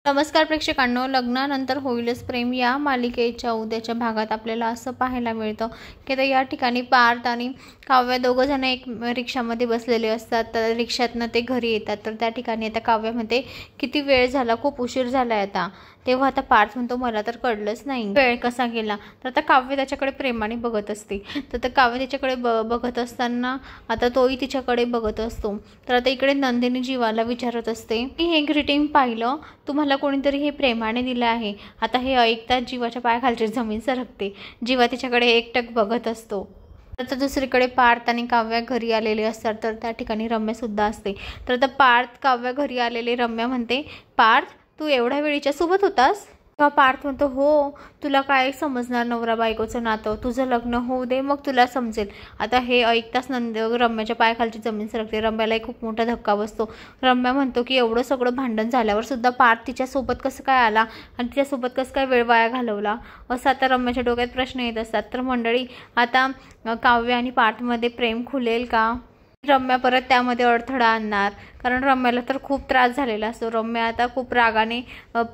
नमस्कार प्रेक्षकांनो, लग्नानंतर होईलच प्रेम या मालिकेच्या उद्याच्या भागात आपल्याला असं पाहायला मिळतं की आता या ठिकाणी पार्थ आणि काव्या दोघं जण एक रिक्षामध्ये बसलेले असतात। तर रिक्षातनं ते घरी येतात। तर त्या ठिकाणी आता काव्या म्हणते किती वेळ झाला, खूप उशीर झालाय आता। तेव्हा आता पार्थ म्हणतो मला तर कळलंच नाही वेळ कसा गेला। तर आता काव्य त्याच्याकडे प्रेमाने बघत असते। तर काव्य त्याच्याकडे बघत असताना आता तोही तिच्याकडे बघत असतो। तर आता इकडे नंदिनी जीवाला विचारत असते की हे ग्रीटिंग पाहिलं, तुम्हाला कोणीतरी हे प्रेमाने दिलं आहे। आता हे ऐकताच जीवाच्या पायाखालची जमीन सरकते। जीवा तिच्याकडे एकटक बघत असतो। तर दुसरीकडे पार्थ आणि काव्या घरी आलेले असतात। तर त्या ठिकाणी रम्या सुद्धा असते। तर आता पार्थ काव्या घरी आलेले रम्या म्हणते, पार्थ तू एवढ्या वेळीच्या सोबत होतास? तेव्हा पार्थ म्हणतो, हो, तुला काय समजणार नवरा बायकोचं नातं, तुझं लग्न होऊ दे मग तुला समजेल। आता हे ऐकताच रम्याच्या पायाखालची जमीन सरकते। रम्यालाही खूप मोठा धक्का बसतो। रम्या म्हणतो की एवढं सगळं भांडण झाल्यावर सुद्धा पार्थ तिच्यासोबत कसं काय आला आणि तिच्यासोबत कसं काय वेळ वाया घालवला, असं आता रम्याच्या डोक्यात प्रश्न येत असतात। तर मंडळी, आता काव्य आणि पार्थमध्ये प्रेम खुलेल का? रम्या परत त्यामध्ये अडथळा आणणार, कारण रम्याला तर खूप त्रास झालेला असतो। रम्या आता खूप रागाने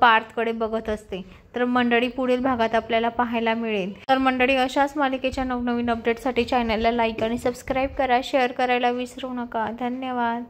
पार्थकडे बघत असते। तर मंडळी, पुढील भागात आपल्याला पाहायला मिळेल। तर मंडळी, अशाच मालिकेच्या नवनवीन अपडेटसाठी चॅनलला लाईक आणि सबस्क्राईब करा, शेअर करायला विसरू नका। धन्यवाद।